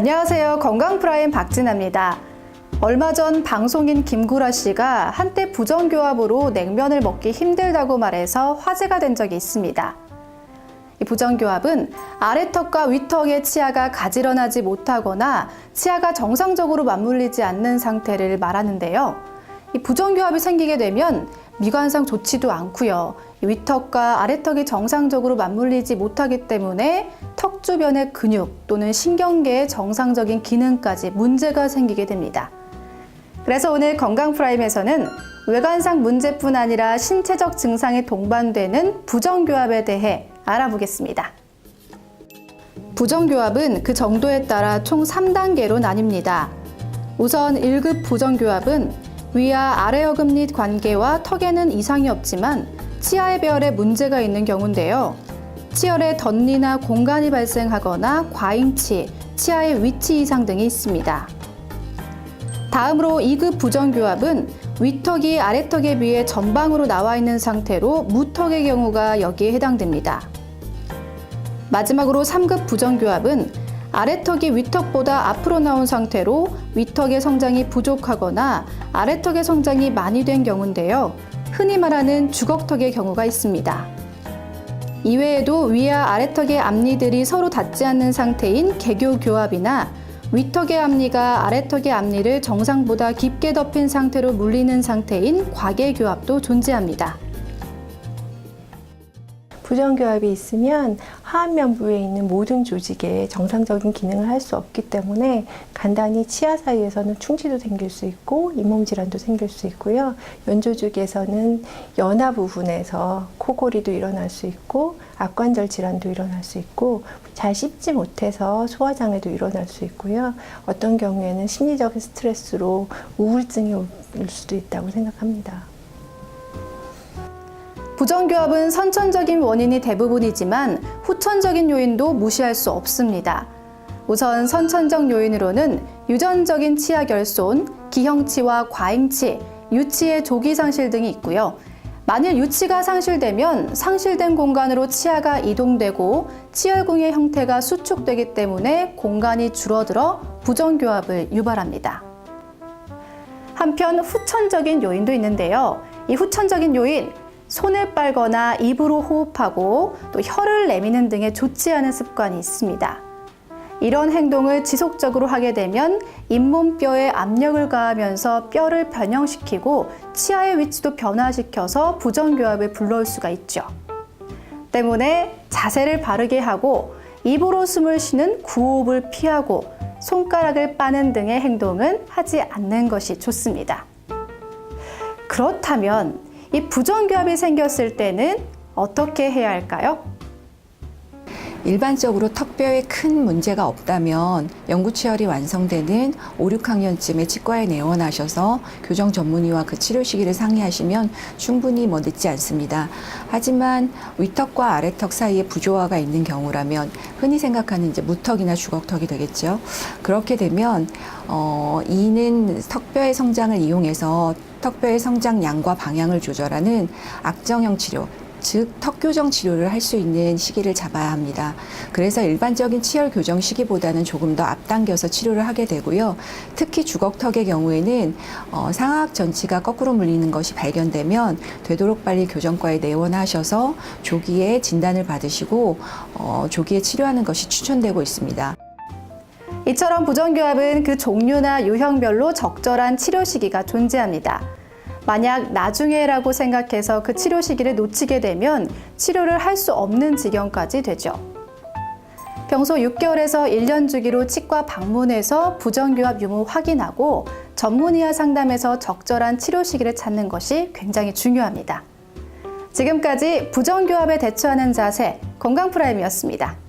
안녕하세요. 건강프라임 박진아입니다. 얼마 전 방송인 김구라 씨가 한때 부정교합으로 냉면을 먹기 힘들다고 말해서 화제가 된 적이 있습니다. 이 부정교합은 아래턱과 위턱의 치아가 가지런하지 못하거나 치아가 정상적으로 맞물리지 않는 상태를 말하는데요. 이 부정교합이 생기게 되면 미관상 좋지도 않고요. 위턱과 아래턱이 정상적으로 맞물리지 못하기 때문에 턱 주변의 근육 또는 신경계의 정상적인 기능까지 문제가 생기게 됩니다. 그래서 오늘 건강프라임에서는 외관상 문제뿐 아니라 신체적 증상이 동반되는 부정교합에 대해 알아보겠습니다. 부정교합은 그 정도에 따라 총 3단계로 나뉩니다. 우선 1급 부정교합은 위와 아래 어금니 관계와 턱에는 이상이 없지만 치아의 배열에 문제가 있는 경우인데요. 치열에 덧니나 공간이 발생하거나 과잉치, 치아의 위치 이상 등이 있습니다. 다음으로 2급 부정교합은 위턱이 아래턱에 비해 전방으로 나와 있는 상태로 무턱의 경우가 여기에 해당됩니다. 마지막으로 3급 부정교합은 아래턱이 위턱보다 앞으로 나온 상태로 위턱의 성장이 부족하거나 아래턱의 성장이 많이 된 경우인데요. 흔히 말하는 주걱턱의 경우가 있습니다. 이외에도 위와 아래턱의 앞니들이 서로 닿지 않는 상태인 개교교합이나 위턱의 앞니가 아래턱의 앞니를 정상보다 깊게 덮인 상태로 물리는 상태인 과개교합도 존재합니다. 부정교합이 있으면 하안면부에 있는 모든 조직에 정상적인 기능을 할 수 없기 때문에 간단히 치아 사이에서는 충치도 생길 수 있고 잇몸 질환도 생길 수 있고요. 연조직에서는 연화 부분에서 코골이도 일어날 수 있고 악관절 질환도 일어날 수 있고 잘 씹지 못해서 소화장애도 일어날 수 있고요. 어떤 경우에는 심리적인 스트레스로 우울증이 올 수도 있다고 생각합니다. 부정교합은 선천적인 원인이 대부분이지만 후천적인 요인도 무시할 수 없습니다. 우선 선천적 요인으로는 유전적인 치아 결손, 기형치와 과잉치, 유치의 조기 상실 등이 있고요. 만일 유치가 상실되면 상실된 공간으로 치아가 이동되고 치열궁의 형태가 수축되기 때문에 공간이 줄어들어 부정교합을 유발합니다. 한편 후천적인 요인도 있는데요. 이 후천적인 요인, 손을 빨거나 입으로 호흡하고 또 혀를 내미는 등의 좋지 않은 습관이 있습니다. 이런 행동을 지속적으로 하게 되면 잇몸뼈에 압력을 가하면서 뼈를 변형시키고 치아의 위치도 변화시켜서 부정교합을 불러올 수가 있죠. 때문에 자세를 바르게 하고 입으로 숨을 쉬는 구호흡을 피하고 손가락을 빠는 등의 행동은 하지 않는 것이 좋습니다. 그렇다면 이 부정교합이 생겼을 때는 어떻게 해야 할까요? 일반적으로 턱뼈에 큰 문제가 없다면 연구치열이 완성되는 5, 6학년쯤에 치과에 내원하셔서 교정 전문의와 그 치료 시기를 상의하시면 충분히 늦지 않습니다. 하지만 위턱과 아래턱 사이에 부조화가 있는 경우라면 흔히 생각하는 이제 무턱이나 주걱턱이 되겠죠. 그렇게 되면 이는 턱뼈의 성장을 이용해서 턱뼈의 성장량과 방향을 조절하는 악정형 치료, 즉 턱교정 치료를 할 수 있는 시기를 잡아야 합니다. 그래서 일반적인 치열 교정 시기보다는 조금 더 앞당겨서 치료를 하게 되고요. 특히 주걱턱의 경우에는 상악 전치가 거꾸로 물리는 것이 발견되면 되도록 빨리 교정과에 내원하셔서 조기에 진단을 받으시고 조기에 치료하는 것이 추천되고 있습니다. 이처럼 부정교합은 그 종류나 유형별로 적절한 치료 시기가 존재합니다. 만약 나중에라고 생각해서 그 치료 시기를 놓치게 되면 치료를 할 수 없는 지경까지 되죠. 평소 6개월에서 1년 주기로 치과 방문해서 부정교합 유무 확인하고 전문의와 상담해서 적절한 치료 시기를 찾는 것이 굉장히 중요합니다. 지금까지 부정교합에 대처하는 자세, 건강프라임이었습니다.